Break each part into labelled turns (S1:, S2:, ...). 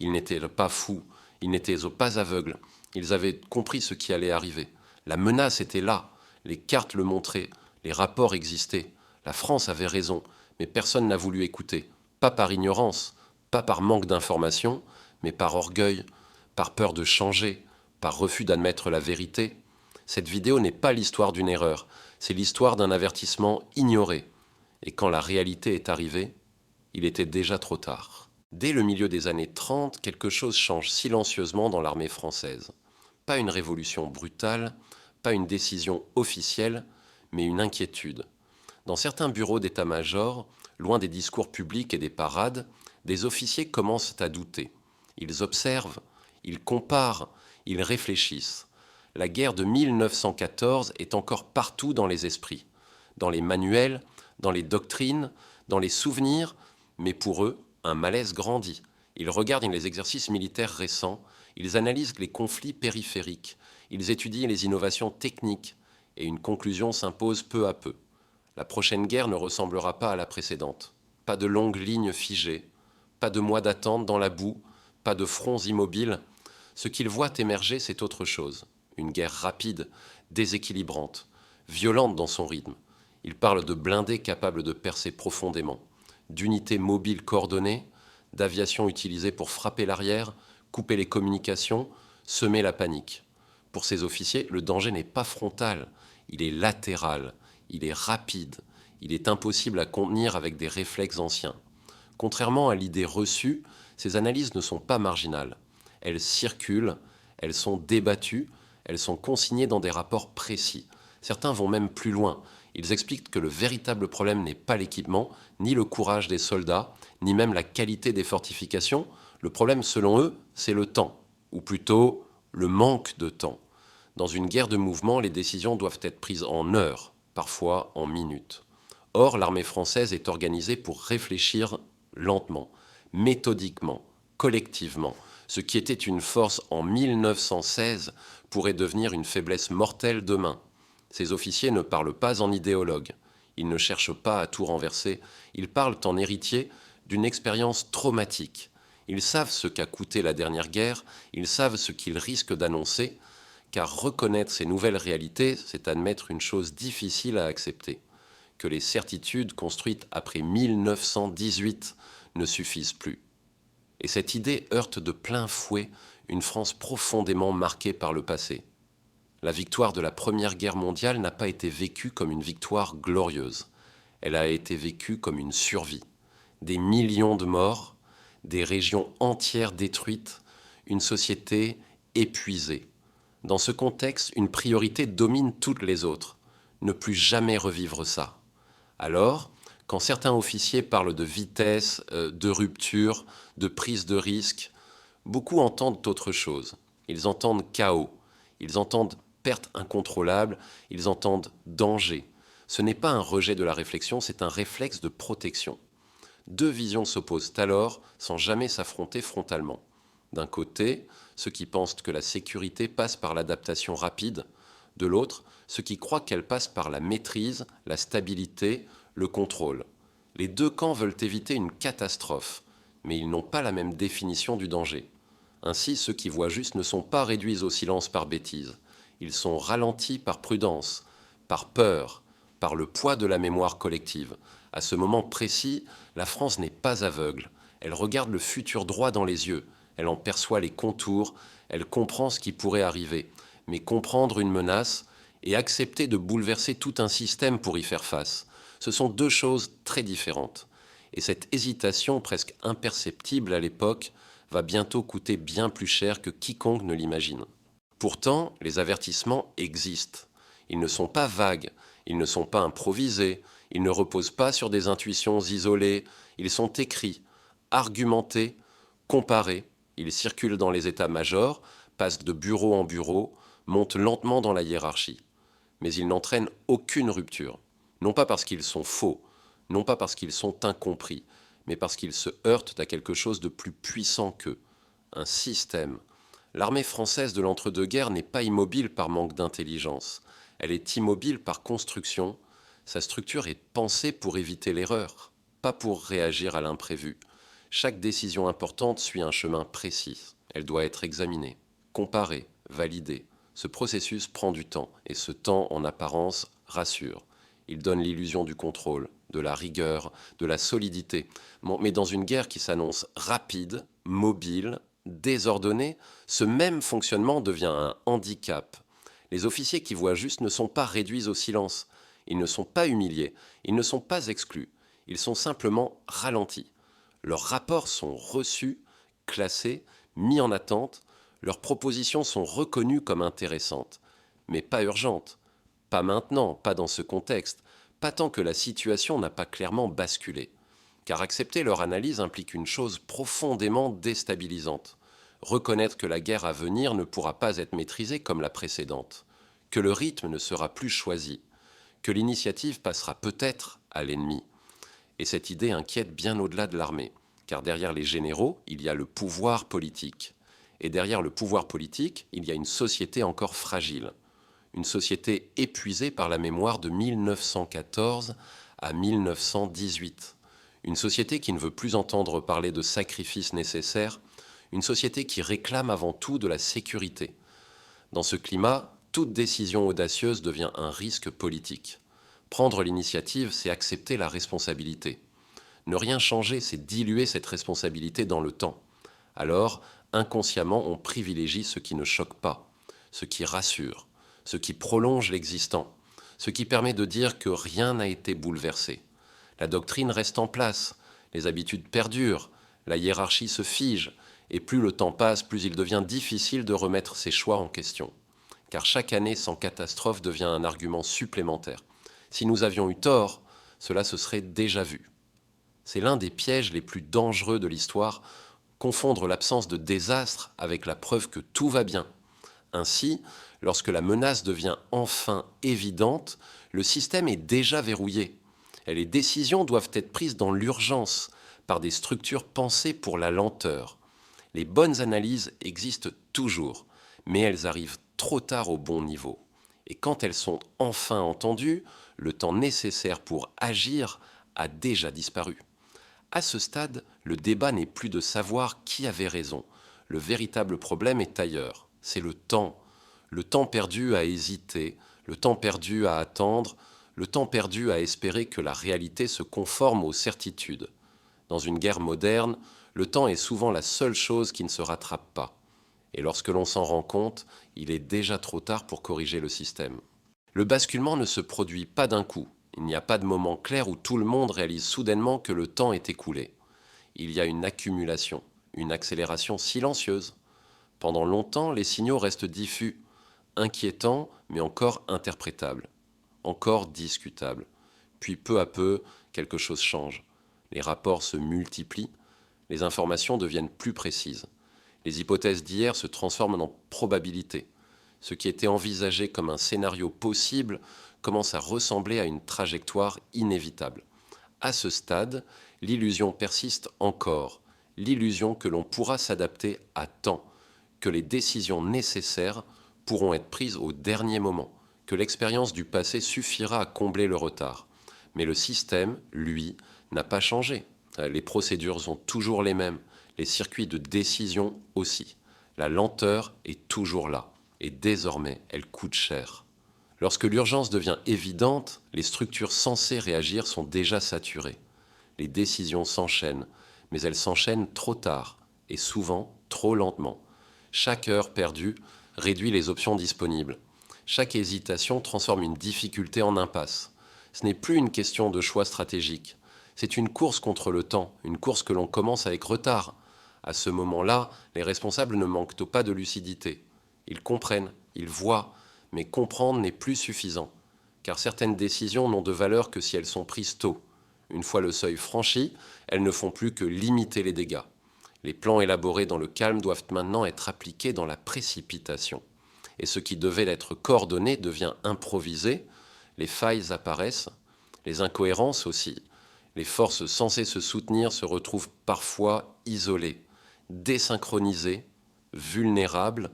S1: Ils n'étaient pas fous, ils n'étaient pas aveugles. Ils avaient compris ce qui allait arriver. La menace était là, les cartes le montraient, les rapports existaient. La France avait raison, mais personne n'a voulu écouter. Pas par ignorance, pas par manque d'information, mais par orgueil, par peur de changer, par refus d'admettre la vérité. Cette vidéo n'est pas l'histoire d'une erreur, c'est l'histoire d'un avertissement ignoré. Et quand la réalité est arrivée, il était déjà trop tard. Dès le milieu des années 30, quelque chose change silencieusement dans l'armée française. Pas une révolution brutale, pas une décision officielle, mais une inquiétude. Dans certains bureaux d'état-major, loin des discours publics et des parades, des officiers commencent à douter. Ils observent, ils comparent, ils réfléchissent. La guerre de 1914 est encore partout dans les esprits, dans les manuels, dans les doctrines, dans les souvenirs, mais pour eux, un malaise grandit. Ils regardent les exercices militaires récents, ils analysent les conflits périphériques, ils étudient les innovations techniques, et une conclusion s'impose peu à peu. La prochaine guerre ne ressemblera pas à la précédente. Pas de longues lignes figées, pas de mois d'attente dans la boue, pas de fronts immobiles. Ce qu'ils voient émerger, c'est autre chose. Une guerre rapide, déséquilibrante, violente dans son rythme. Ils parlent de blindés capables de percer profondément, d'unités mobiles coordonnées, d'aviation utilisée pour frapper l'arrière, couper les communications, semer la panique. Pour ces officiers, le danger n'est pas frontal, il est latéral, il est rapide, il est impossible à contenir avec des réflexes anciens. Contrairement à l'idée reçue, ces analyses ne sont pas marginales. Elles circulent, elles sont débattues, elles sont consignées dans des rapports précis. Certains vont même plus loin. Ils expliquent que le véritable problème n'est pas l'équipement, ni le courage des soldats, ni même la qualité des fortifications. Le problème, selon eux, c'est le temps, ou plutôt le manque de temps. Dans une guerre de mouvement, les décisions doivent être prises en heures, parfois en minutes. Or, l'armée française est organisée pour réfléchir lentement, méthodiquement, collectivement. Ce qui était une force en 1916 pourrait devenir une faiblesse mortelle demain. Ces officiers ne parlent pas en idéologues. Ils ne cherchent pas à tout renverser. Ils parlent en héritiers d'une expérience traumatique. Ils savent ce qu'a coûté la dernière guerre, ils savent ce qu'ils risquent d'annoncer, car reconnaître ces nouvelles réalités, c'est admettre une chose difficile à accepter, que les certitudes construites après 1918 ne suffisent plus. Et cette idée heurte de plein fouet une France profondément marquée par le passé. La victoire de la Première Guerre mondiale n'a pas été vécue comme une victoire glorieuse. Elle a été vécue comme une survie. Des millions de morts, des régions entières détruites, une société épuisée. Dans ce contexte, une priorité domine toutes les autres. Ne plus jamais revivre ça. Alors, quand certains officiers parlent de vitesse, de rupture, de prise de risque, beaucoup entendent autre chose. Ils entendent chaos, ils entendent perte incontrôlable, ils entendent danger. Ce n'est pas un rejet de la réflexion, c'est un réflexe de protection. Deux visions s'opposent alors sans jamais s'affronter frontalement. D'un côté, ceux qui pensent que la sécurité passe par l'adaptation rapide, de l'autre, ceux qui croient qu'elle passe par la maîtrise, la stabilité, le contrôle. Les deux camps veulent éviter une catastrophe, mais ils n'ont pas la même définition du danger. Ainsi, ceux qui voient juste ne sont pas réduits au silence par bêtise. Ils sont ralentis par prudence, par peur, par le poids de la mémoire collective. À ce moment précis, la France n'est pas aveugle. Elle regarde le futur droit dans les yeux. Elle en perçoit les contours, elle comprend ce qui pourrait arriver. Mais comprendre une menace et accepter de bouleverser tout un système pour y faire face, ce sont deux choses très différentes. Et cette hésitation presque imperceptible à l'époque va bientôt coûter bien plus cher que quiconque ne l'imagine. Pourtant, les avertissements existent. Ils ne sont pas vagues, ils ne sont pas improvisés, ils ne reposent pas sur des intuitions isolées, ils sont écrits, argumentés, comparés, ils circulent dans les états-majors, passent de bureau en bureau, montent lentement dans la hiérarchie. Mais ils n'entraînent aucune rupture, non pas parce qu'ils sont faux, non pas parce qu'ils sont incompris, mais parce qu'ils se heurtent à quelque chose de plus puissant qu'eux, un système. L'armée française de l'entre-deux-guerres n'est pas immobile par manque d'intelligence. Elle est immobile par construction. Sa structure est pensée pour éviter l'erreur, pas pour réagir à l'imprévu. Chaque décision importante suit un chemin précis. Elle doit être examinée, comparée, validée. Ce processus prend du temps, et ce temps, en apparence, rassure. Il donne l'illusion du contrôle, de la rigueur, de la solidité. Mais dans une guerre qui s'annonce rapide, mobile, désordonnée, ce même fonctionnement devient un handicap. Les officiers qui voient juste ne sont pas réduits au silence. Ils ne sont pas humiliés, ils ne sont pas exclus. Ils sont simplement ralentis. Leurs rapports sont reçus, classés, mis en attente. Leurs propositions sont reconnues comme intéressantes, mais pas urgentes. Pas maintenant, pas dans ce contexte, pas tant que la situation n'a pas clairement basculé. Car accepter leur analyse implique une chose profondément déstabilisante. Reconnaître que la guerre à venir ne pourra pas être maîtrisée comme la précédente, que le rythme ne sera plus choisi, que l'initiative passera peut-être à l'ennemi. Et cette idée inquiète bien au-delà de l'armée, car derrière les généraux, il y a le pouvoir politique. Et derrière le pouvoir politique, il y a une société encore fragile. Une société épuisée par la mémoire de 1914 à 1918. Une société qui ne veut plus entendre parler de sacrifices nécessaires. Une société qui réclame avant tout de la sécurité. Dans ce climat, toute décision audacieuse devient un risque politique. Prendre l'initiative, c'est accepter la responsabilité. Ne rien changer, c'est diluer cette responsabilité dans le temps. Alors, inconsciemment, on privilégie ce qui ne choque pas, ce qui rassure, ce qui prolonge l'existant, ce qui permet de dire que rien n'a été bouleversé. La doctrine reste en place, les habitudes perdurent, la hiérarchie se fige, et plus le temps passe, plus il devient difficile de remettre ses choix en question. Car chaque année sans catastrophe devient un argument supplémentaire. Si nous avions eu tort, cela se serait déjà vu. C'est l'un des pièges les plus dangereux de l'histoire, confondre l'absence de désastre avec la preuve que tout va bien. Ainsi, lorsque la menace devient enfin évidente, le système est déjà verrouillé. Et les décisions doivent être prises dans l'urgence, par des structures pensées pour la lenteur. Les bonnes analyses existent toujours, mais elles arrivent trop tard au bon niveau. Et quand elles sont enfin entendues, le temps nécessaire pour agir a déjà disparu. À ce stade, le débat n'est plus de savoir qui avait raison. Le véritable problème est ailleurs. C'est le temps. Le temps perdu à hésiter, le temps perdu à attendre, le temps perdu à espérer que la réalité se conforme aux certitudes. Dans une guerre moderne, le temps est souvent la seule chose qui ne se rattrape pas. Et lorsque l'on s'en rend compte, il est déjà trop tard pour corriger le système. Le basculement ne se produit pas d'un coup. Il n'y a pas de moment clair où tout le monde réalise soudainement que le temps est écoulé. Il y a une accumulation, une accélération silencieuse. Pendant longtemps, les signaux restent diffus, inquiétants, mais encore interprétables, encore discutables. Puis peu à peu, quelque chose change. Les rapports se multiplient, les informations deviennent plus précises. Les hypothèses d'hier se transforment en probabilités. Ce qui était envisagé comme un scénario possible commence à ressembler à une trajectoire inévitable. À ce stade, l'illusion persiste encore, l'illusion que l'on pourra s'adapter à temps, que les décisions nécessaires pourront être prises au dernier moment, que l'expérience du passé suffira à combler le retard. Mais le système, lui, n'a pas changé. Les procédures sont toujours les mêmes, les circuits de décision aussi. La lenteur est toujours là, et désormais, elle coûte cher. Lorsque l'urgence devient évidente, les structures censées réagir sont déjà saturées. Les décisions s'enchaînent, mais elles s'enchaînent trop tard, et souvent trop lentement. Chaque heure perdue réduit les options disponibles. Chaque hésitation transforme une difficulté en impasse. Ce n'est plus une question de choix stratégique. C'est une course contre le temps, une course que l'on commence avec retard. À ce moment-là, les responsables ne manquent pas de lucidité. Ils comprennent, ils voient, mais comprendre n'est plus suffisant, car certaines décisions n'ont de valeur que si elles sont prises tôt. Une fois le seuil franchi, elles ne font plus que limiter les dégâts. Les plans élaborés dans le calme doivent maintenant être appliqués dans la précipitation. Et ce qui devait être coordonné devient improvisé, les failles apparaissent, les incohérences aussi. Les forces censées se soutenir se retrouvent parfois isolées, désynchronisées, vulnérables.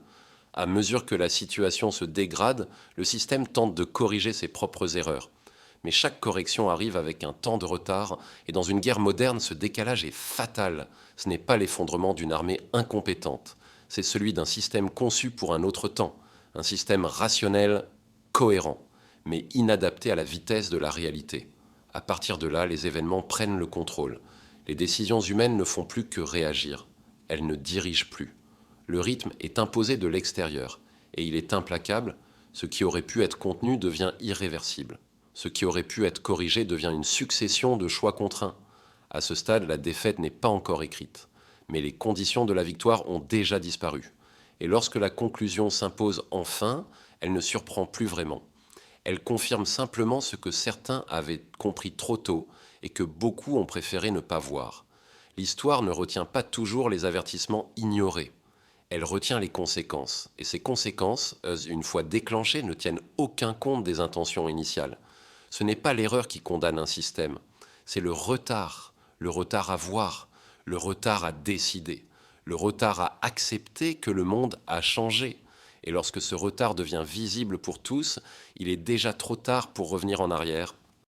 S1: À mesure que la situation se dégrade, le système tente de corriger ses propres erreurs. Mais chaque correction arrive avec un temps de retard, et dans une guerre moderne, ce décalage est fatal. Ce n'est pas l'effondrement d'une armée incompétente, c'est celui d'un système conçu pour un autre temps, un système rationnel, cohérent, mais inadapté à la vitesse de la réalité. À partir de là, les événements prennent le contrôle. Les décisions humaines ne font plus que réagir. Elles ne dirigent plus. Le rythme est imposé de l'extérieur, et il est implacable. Ce qui aurait pu être contenu devient irréversible. Ce qui aurait pu être corrigé devient une succession de choix contraints. À ce stade, la défaite n'est pas encore écrite, mais les conditions de la victoire ont déjà disparu. Et lorsque la conclusion s'impose enfin, elle ne surprend plus vraiment. Elle confirme simplement ce que certains avaient compris trop tôt et que beaucoup ont préféré ne pas voir. L'histoire ne retient pas toujours les avertissements ignorés. Elle retient les conséquences. Et ces conséquences, une fois déclenchées, ne tiennent aucun compte des intentions initiales. Ce n'est pas l'erreur qui condamne un système, c'est le retard à voir, le retard à décider, le retard à accepter que le monde a changé. Et lorsque ce retard devient visible pour tous, il est déjà trop tard pour revenir en arrière.